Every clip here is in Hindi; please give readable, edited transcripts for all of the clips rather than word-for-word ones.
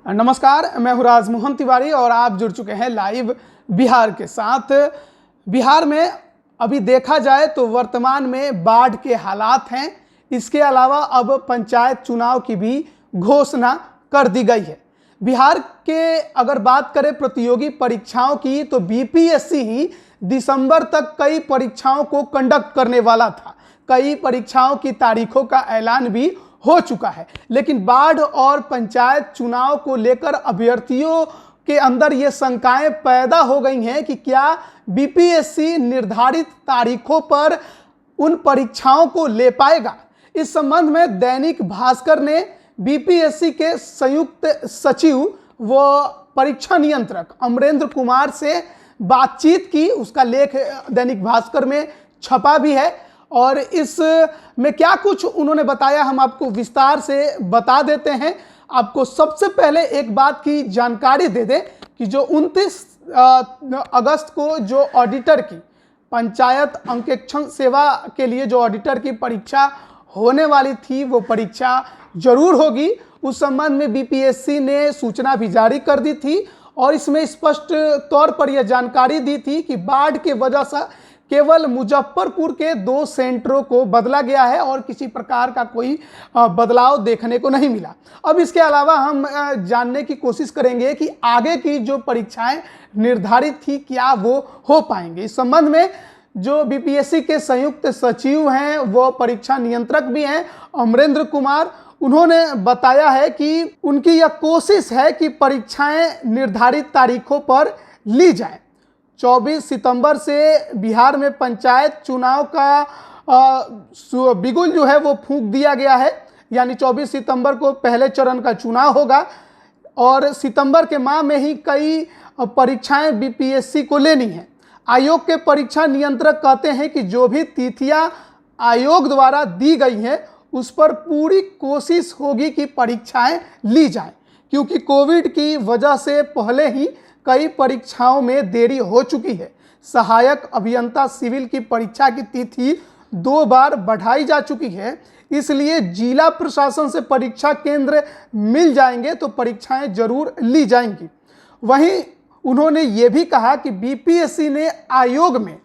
नमस्कार, मैं हूं राजमोहन तिवारी और आप जुड़ चुके हैं लाइव बिहार के साथ। बिहार में अभी देखा जाए तो वर्तमान में बाढ़ के हालात हैं। इसके अलावा अब पंचायत चुनाव की भी घोषणा कर दी गई है। बिहार के अगर बात करें प्रतियोगी परीक्षाओं की तो बीपीएससी ही दिसंबर तक कई परीक्षाओं को कंडक्ट करने वाला था। कई परीक्षाओं की तारीखों का ऐलान भी हो चुका है, लेकिन बाढ़ और पंचायत चुनाव को लेकर अभ्यर्थियों के अंदर ये शंकाएं पैदा हो गई हैं कि क्या बीपीएससी निर्धारित तारीखों पर उन परीक्षाओं को ले पाएगा। इस संबंध में दैनिक भास्कर ने बीपीएससी के संयुक्त सचिव व परीक्षा नियंत्रक अमरेंद्र कुमार से बातचीत की। उसका लेख दैनिक भास्कर में छपा भी है और इस में क्या कुछ उन्होंने बताया हम आपको विस्तार से बता देते हैं। आपको सबसे पहले एक बात की जानकारी दे दें कि जो 29 अगस्त को जो ऑडिटर की पंचायत अंकेक्षण सेवा के लिए जो ऑडिटर की परीक्षा होने वाली थी वो परीक्षा जरूर होगी। उस संबंध में बीपीएससी ने सूचना भी जारी कर दी थी और इसमें स्पष्ट तौर पर यह जानकारी दी थी कि बाढ़ के वजह से केवल मुजफ्फरपुर के 2 सेंटरों को बदला गया है और किसी प्रकार का कोई बदलाव देखने को नहीं मिला। अब इसके अलावा हम जानने की कोशिश करेंगे कि आगे की जो परीक्षाएं निर्धारित थी क्या वो हो पाएंगे। इस संबंध में जो बीपीएससी के संयुक्त सचिव हैं वो परीक्षा नियंत्रक भी हैं अमरेंद्र कुमार, उन्होंने बताया है कि उनकी यह कोशिश है कि परीक्षाएं निर्धारित तारीखों पर ली जाए। 24 सितंबर से बिहार में पंचायत चुनाव का बिगुल जो है वो फूंक दिया गया है, यानी 24 सितंबर को पहले चरण का चुनाव होगा और सितंबर के माह में ही कई परीक्षाएं बीपीएससी को लेनी है। आयोग के परीक्षा नियंत्रक कहते हैं कि जो भी तिथियां आयोग द्वारा दी गई हैं उस पर पूरी कोशिश होगी कि परीक्षाएं ली जाएं, क्योंकि कोविड की वजह से पहले ही कई परीक्षाओं में देरी हो चुकी है। सहायक अभियंता सिविल की परीक्षा की तिथि 2 बार बढ़ाई जा चुकी है, इसलिए जिला प्रशासन से परीक्षा केंद्र मिल जाएंगे तो परीक्षाएं जरूर ली जाएंगी। वहीं उन्होंने ये भी कहा कि बीपीएससी ने आयोग में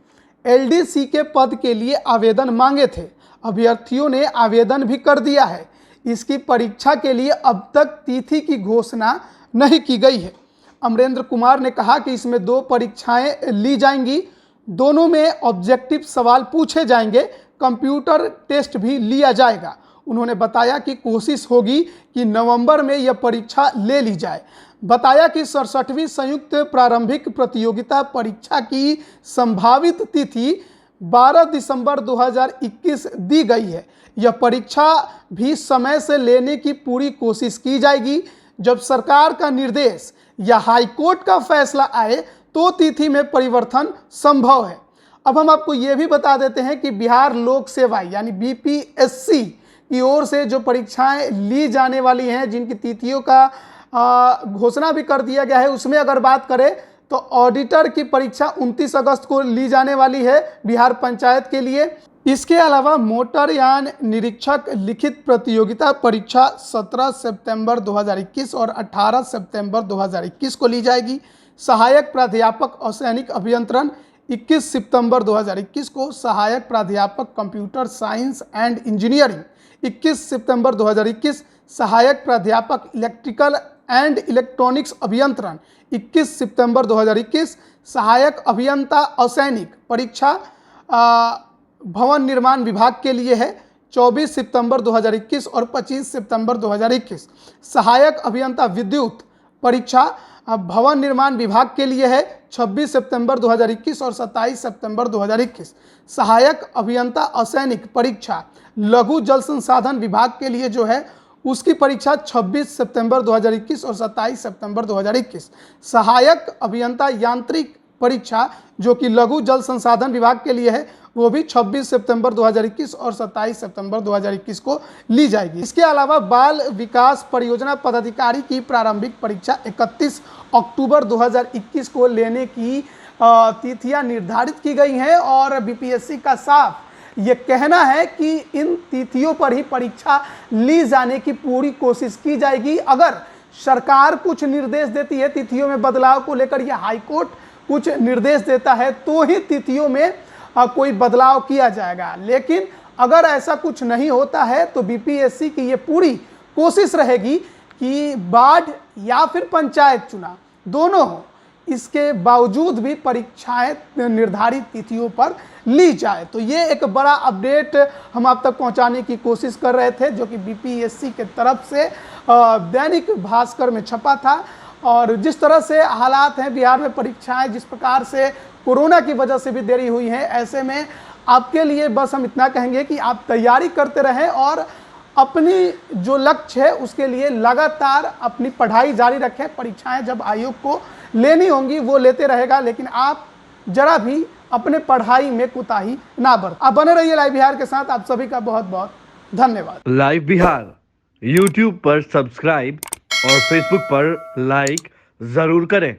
एलडीसी के पद के लिए आवेदन मांगे थे, अभ्यर्थियों ने आवेदन भी कर दिया है। इसकी परीक्षा के लिए अब तक तिथि की घोषणा नहीं की गई है। अमरेंद्र कुमार ने कहा कि इसमें 2 परीक्षाएं ली जाएंगी, दोनों में ऑब्जेक्टिव सवाल पूछे जाएंगे, कंप्यूटर टेस्ट भी लिया जाएगा। उन्होंने बताया कि कोशिश होगी कि नवंबर में यह परीक्षा ले ली जाए। बताया कि 67वीं संयुक्त प्रारंभिक प्रतियोगिता परीक्षा की संभावित तिथि 12 दिसंबर 2021 दी गई है। यह परीक्षा भी समय से लेने की पूरी कोशिश की जाएगी। जब सरकार का निर्देश या हाईकोर्ट का फैसला आए तो तिथि में परिवर्तन संभव है। अब हम आपको ये भी बता देते हैं कि बिहार लोक सेवा यानी बीपीएससी की ओर से जो परीक्षाएं ली जाने वाली हैं जिनकी तिथियों का घोषणा भी कर दिया गया है, उसमें अगर बात करें तो ऑडिटर की परीक्षा 29 अगस्त को ली जाने वाली है बिहार पंचायत के लिए। इसके अलावा मोटरयान निरीक्षक लिखित प्रतियोगिता परीक्षा 17 सितंबर 2021 और 18 सितंबर 2021 को ली जाएगी। सहायक प्राध्यापक असैनिक अभियंत्रण 21 सितंबर 2021 को, सहायक प्राध्यापक कंप्यूटर साइंस एंड इंजीनियरिंग 21 सितंबर 2021, सहायक प्राध्यापक इलेक्ट्रिकल एंड इलेक्ट्रॉनिक्स अभियंत्रण 21 सितंबर 2021, सहायक अभियंता असैनिक परीक्षा भवन निर्माण विभाग के लिए है 24 सितंबर 2021 और 25 सितंबर 2021, सहायक अभियंता विद्युत परीक्षा भवन निर्माण विभाग के लिए है 26 सितंबर 2021 और 27 सितंबर 2021, सहायक अभियंता असैनिक परीक्षा लघु जल संसाधन विभाग के लिए जो है उसकी परीक्षा 26 सितंबर 2021 और 27 सितंबर 2021, सहायक अभियंता यांत्रिक परीक्षा जो कि लघु जल संसाधन विभाग के लिए है वो भी 26 सितंबर 2021 और 27 सितंबर 2021 को ली जाएगी। इसके अलावा बाल विकास परियोजना पदाधिकारी की प्रारंभिक परीक्षा 31 अक्टूबर 2021 को लेने की तिथियां निर्धारित की गई हैं और बीपीएससी का साफ ये कहना है कि इन तिथियों पर ही परीक्षा ली जाने की पूरी कोशिश की जाएगी। अगर सरकार कुछ निर्देश देती है तिथियों में बदलाव को लेकर, या हाईकोर्ट कुछ निर्देश देता है तो ही तिथियों में कोई बदलाव किया जाएगा। लेकिन अगर ऐसा कुछ नहीं होता है तो बीपीएससी की ये पूरी कोशिश रहेगी कि बाढ़ या फिर पंचायत चुनाव दोनों हो, इसके बावजूद भी परीक्षाएं निर्धारित तिथियों पर ली जाए। तो ये एक बड़ा अपडेट हम आप तक पहुंचाने की कोशिश कर रहे थे, जो कि बीपीएससी के तरफ से दैनिक भास्कर में छपा था। और जिस तरह से हालात हैं बिहार में, परीक्षाएं जिस प्रकार से कोरोना की वजह से भी देरी हुई है, ऐसे में आपके लिए बस हम इतना कहेंगे कि आप तैयारी करते रहें और अपनी जो लक्ष्य है उसके लिए लगातार अपनी पढ़ाई जारी रखें। परीक्षाएं जब आयोग को लेनी होंगी वो लेते रहेगा, लेकिन आप जरा भी अपने पढ़ाई में कोताही ना बरतें। आप बने रहिए लाइव बिहार के साथ। आप सभी का बहुत बहुत धन्यवाद। लाइव बिहार YouTube पर सब्सक्राइब और Facebook पर लाइक जरूर करें।